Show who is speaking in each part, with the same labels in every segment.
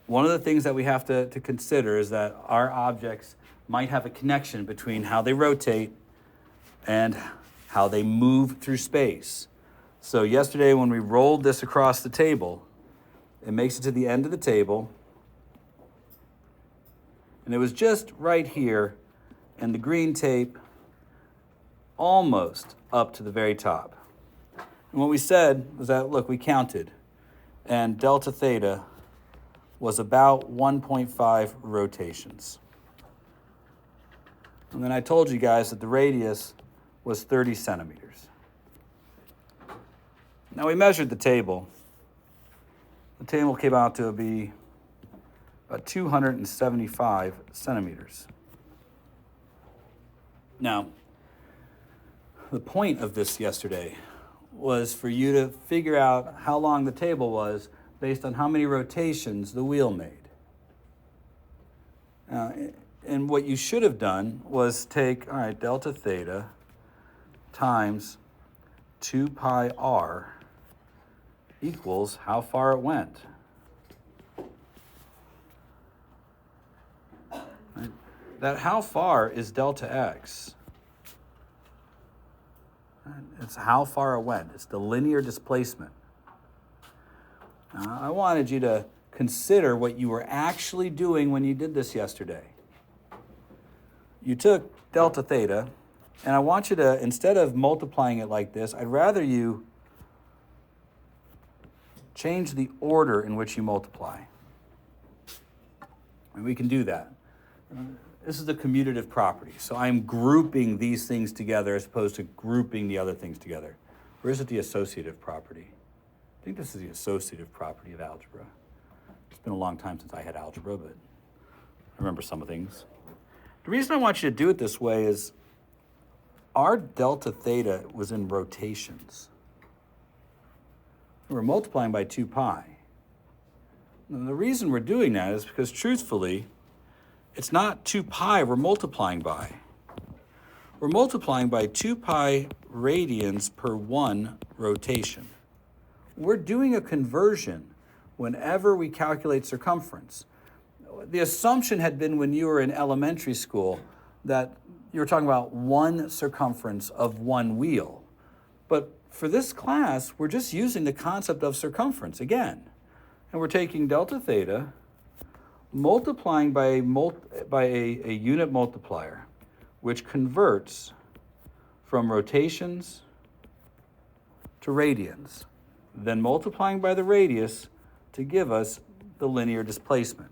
Speaker 1: one of the things that we have to consider is that our objects might have a connection between how they rotate and how they move through space. So yesterday when we rolled this across the table, it makes it to the end of the table, and it was just right here, and the green tape almost up to the very top. And what we said was that, look, we counted, and delta theta was about 1.5 rotations. And then I told you guys that the radius was 30 centimeters. Now we measured the table. The table came out to be about 275 centimeters. Now, the point of this yesterday was for you to figure out how long the table was based on how many rotations the wheel made. And what you should have done was take, all right, delta theta times 2 pi r equals how far it went. Right? That how far is delta x. It's how far it went. It's the linear displacement. Now, I wanted you to consider what you were actually doing when you did this yesterday. You took delta theta, and I want you to, instead of multiplying it like this, I'd rather you change the order in which you multiply. And we can do that. This is the commutative property. So I'm grouping these things together as opposed to grouping the other things together. Or is it the associative property? I think this is the associative property of algebra. It's been a long time since I had algebra, but I remember some of things. The reason I want you to do it this way is our delta theta was in rotations. We're multiplying by 2 pi. And the reason we're doing that is because, truthfully, it's not 2 pi we're multiplying by. We're multiplying by 2 pi radians per 1 rotation. We're doing a conversion whenever we calculate circumference. The assumption had been when you were in elementary school that you were talking about one circumference of one wheel. But for this class, we're just using the concept of circumference again. And we're taking delta theta, multiplying by a unit multiplier, which converts from rotations to radians, then multiplying by the radius to give us the linear displacement.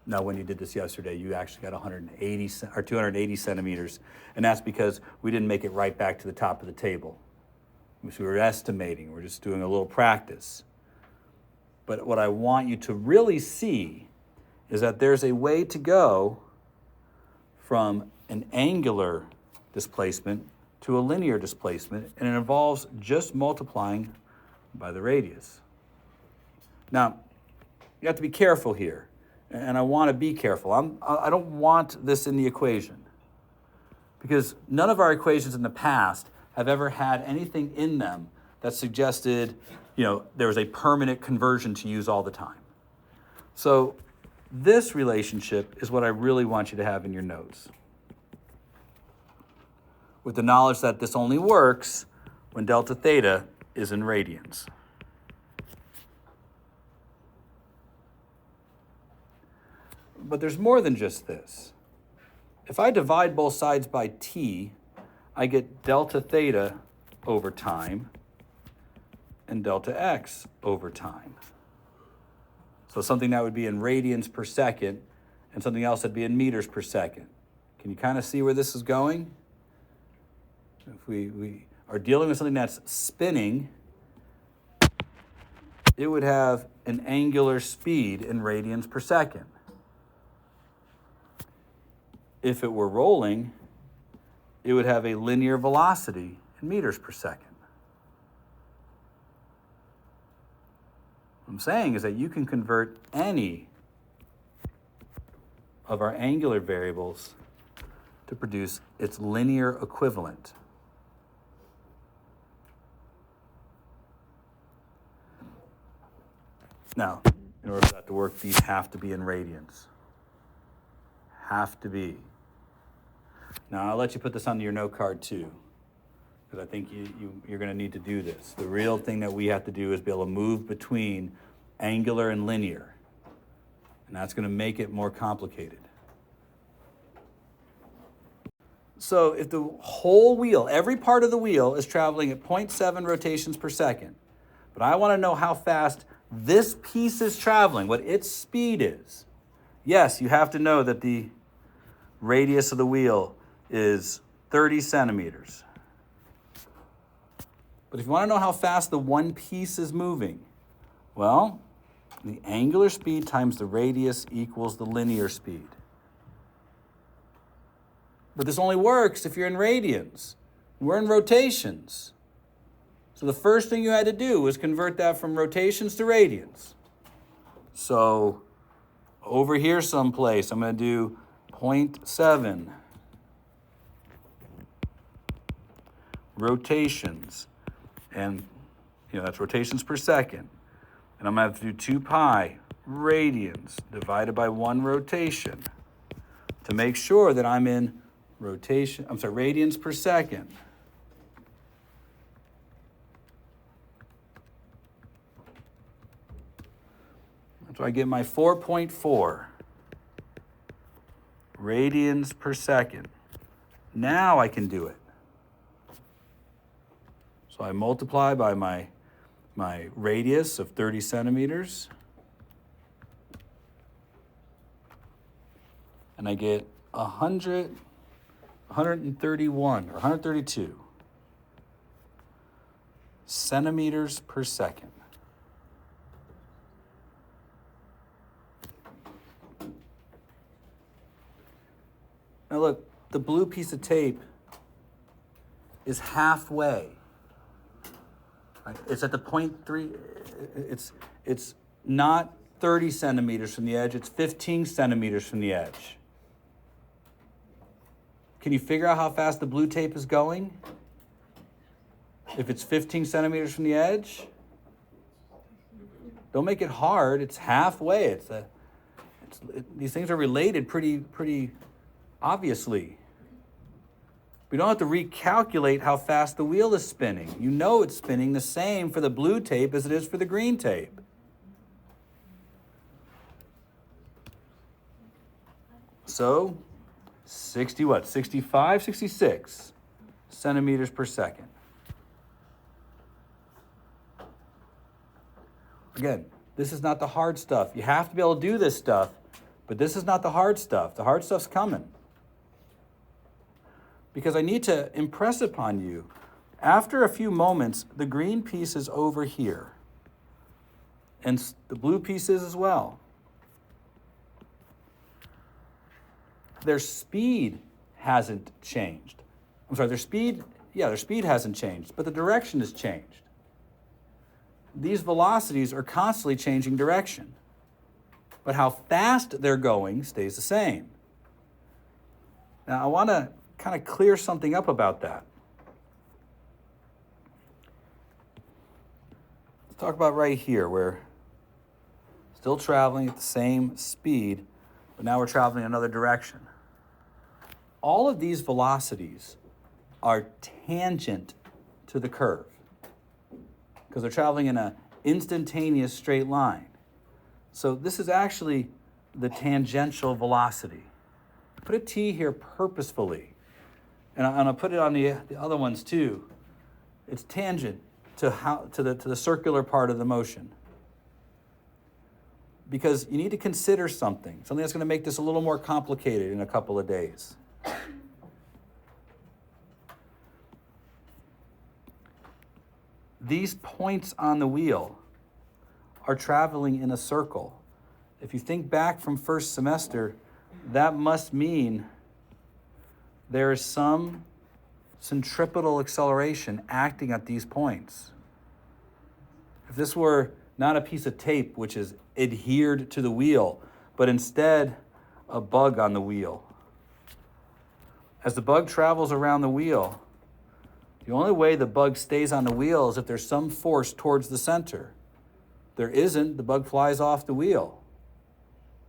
Speaker 1: Now, when you did this yesterday, you actually got 280 centimeters, and that's because we didn't make it right back to the top of the table. So we were estimating, we're just doing a little practice. But what I want you to really see is that there's a way to go from an angular displacement to a linear displacement, and it involves just multiplying by the radius. Now, you have to be careful here, and I want to be careful. I don't want this in the equation, because none of our equations in the past have ever had anything in them that suggested, there was a permanent conversion to use all the time. So this relationship is what I really want you to have in your notes, with the knowledge that this only works when delta theta is in radians. But there's more than just this. If I divide both sides by t, I get delta theta over time and delta x over time. So something that would be in radians per second and something else that'd be in meters per second. Can you kind of see where this is going? If we are dealing with something that's spinning, it would have an angular speed in radians per second. If it were rolling, it would have a linear velocity in meters per second. What I'm saying is that you can convert any of our angular variables to produce its linear equivalent. Now, In order for that to work, these have to be in radians. Have to be. Now, I'll let you put this onto your note card too, because I think you're going to need to do this. The real thing that we have to do is be able to move between angular and linear, and that's going to make it more complicated. So if the whole wheel, every part of the wheel is traveling at 0.7 rotations per second, but I want to know how fast this piece is traveling, what its speed is. Yes, you have to know that the radius of the wheel is 30 centimeters. But if you want to know how fast the one piece is moving, well, the angular speed times the radius equals the linear speed. But this only works if you're in radians. We're in rotations. So the first thing you had to do was convert that from rotations to radians. So over here someplace, I'm going to do 0.7 rotations. And, that's rotations per second. And I'm going to have to do 2 pi radians divided by 1 rotation to make sure that I'm in radians per second. So I get my 4.4 radians per second. Now I can do it. So I multiply by my radius of 30 centimeters, and I get 131 or 132 centimeters per second. Now look, the blue piece of tape is halfway. Right? It's at the 0.3, it's not 30 centimeters from the edge, it's 15 centimeters from the edge. Can you figure out how fast the blue tape is going? If it's 15 centimeters from the edge? Don't make it hard, it's halfway. These things are related pretty obviously. We don't have to recalculate how fast the wheel is spinning. You know it's spinning the same for the blue tape as it is for the green tape. So, 66 centimeters per second. Again, this is not the hard stuff. You have to be able to do this stuff, but this is not the hard stuff. The hard stuff's coming. Because I need to impress upon you, after a few moments, the green piece is over here. And the blue piece is as well. Their speed hasn't changed. Their speed hasn't changed, but the direction has changed. These velocities are constantly changing direction. But how fast they're going stays the same. Now, I want to kind of clear something up about that. Let's talk about right here, where still traveling at the same speed, but now we're traveling in another direction. All of these velocities are tangent to the curve because they're traveling in an instantaneous straight line. So this is actually the tangential velocity. Put a T here purposefully. And I'll put it on the other ones too. It's tangent to the circular part of the motion. Because you need to consider something that's going to make this a little more complicated in a couple of days. These points on the wheel are traveling in a circle. If you think back from first semester, that must mean there is some centripetal acceleration acting at these points. If this were not a piece of tape which is adhered to the wheel, but instead a bug on the wheel. As the bug travels around the wheel, the only way the bug stays on the wheel is if there's some force towards the center. There isn't, the bug flies off the wheel.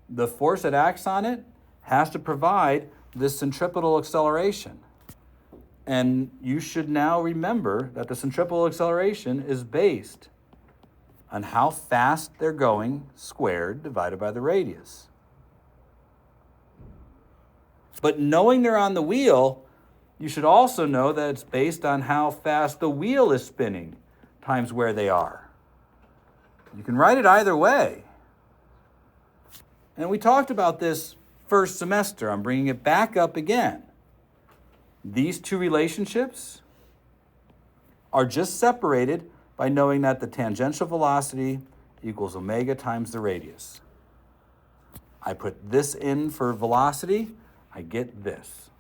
Speaker 1: The force that acts on it has to provide this centripetal acceleration. And you should now remember that the centripetal acceleration is based on how fast they're going squared divided by the radius. But knowing they're on the wheel, you should also know that it's based on how fast the wheel is spinning times where they are. You can write it either way. And we talked about this first semester. I'm bringing it back up again. These two relationships are just separated by knowing that the tangential velocity equals omega times the radius. I put this in for velocity, I get this.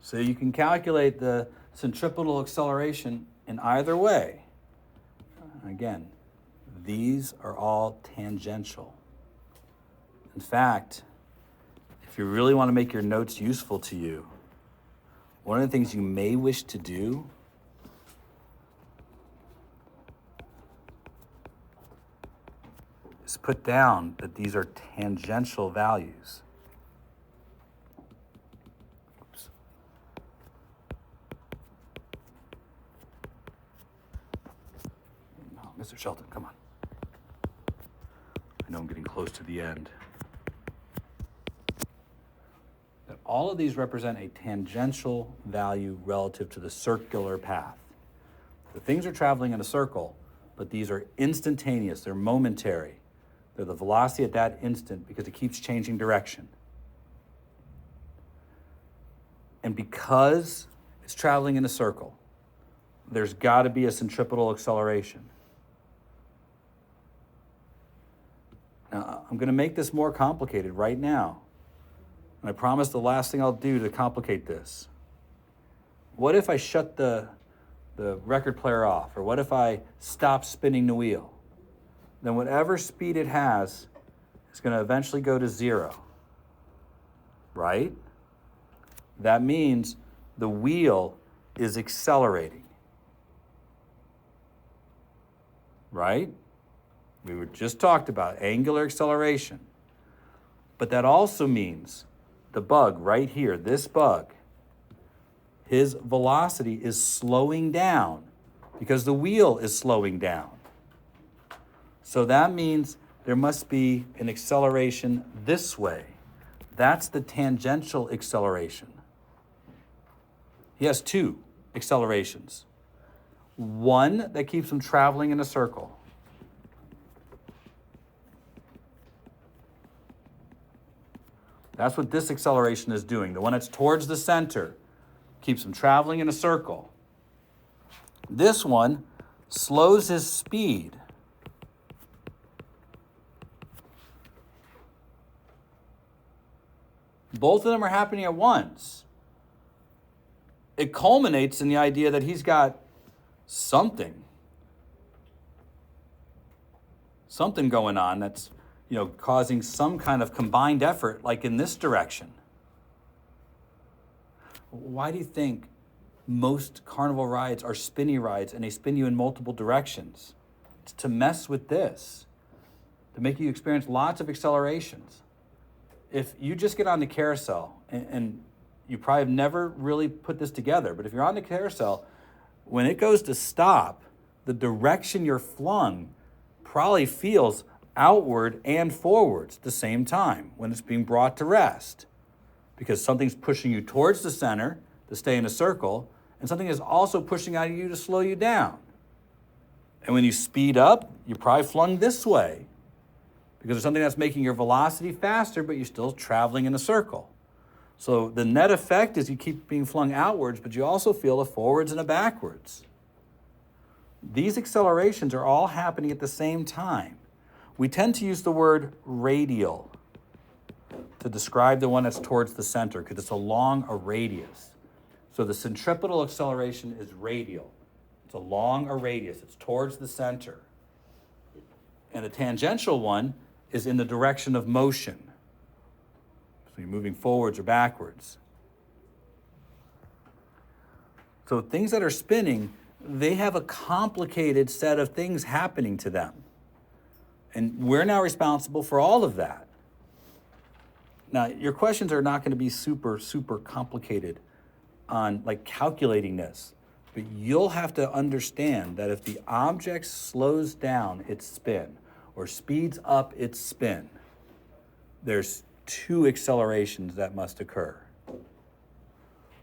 Speaker 1: So you can calculate the centripetal acceleration in either way. Again, these are all tangential. In fact, if you really want to make your notes useful to you, one of the things you may wish to do is put down that these are tangential values. Oops. No, Mr. Shelton, come on. I know I'm getting close to the end. That all of these represent a tangential value relative to the circular path. The things are traveling in a circle, but these are instantaneous, they're momentary. They're the velocity at that instant because it keeps changing direction. And because it's traveling in a circle, there's got to be a centripetal acceleration. Now, I'm going to make this more complicated right now. And I promise the last thing I'll do to complicate this. What if I shut the record player off? Or what if I stop spinning the wheel? Then whatever speed it has is going to eventually go to 0, right? That means the wheel is accelerating, right? We were just talked about angular acceleration. But that also means the bug right here, this bug, his velocity is slowing down because the wheel is slowing down. So that means there must be an acceleration this way. That's the tangential acceleration. He has two accelerations. One that keeps him traveling in a circle. That's what this acceleration is doing. The one that's towards the center keeps him traveling in a circle. This one slows his speed. Both of them are happening at once. It culminates in the idea that he's got something going on that's, causing some kind of combined effort, like in this direction. Why do you think most carnival rides are spinny rides and they spin you in multiple directions? It's to mess with this, to make you experience lots of accelerations. If you just get on the carousel, and you probably have never really put this together, but if you're on the carousel, when it goes to stop, the direction you're flung probably feels outward and forwards at the same time when it's being brought to rest, because something's pushing you towards the center to stay in a circle, and something is also pushing out of you to slow you down. And when you speed up, you're probably flung this way, because there's something that's making your velocity faster, but you're still traveling in a circle. So the net effect is you keep being flung outwards, but you also feel a forwards and a backwards. These accelerations are all happening at the same time. We tend to use the word radial to describe the one that's towards the center, because it's along a radius. So the centripetal acceleration is radial. It's along a radius. It's towards the center. And the tangential one is in the direction of motion. So you're moving forwards or backwards. So things that are spinning, they have a complicated set of things happening to them. And we're now responsible for all of that. Now, your questions are not going to be super, super complicated on like calculating this, but you'll have to understand that if the object slows down its spin or speeds up its spin, there's two accelerations that must occur.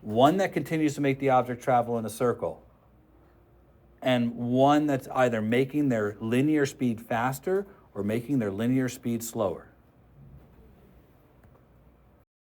Speaker 1: One that continues to make the object travel in a circle, and one that's either making their linear speed faster or making their linear speed slower.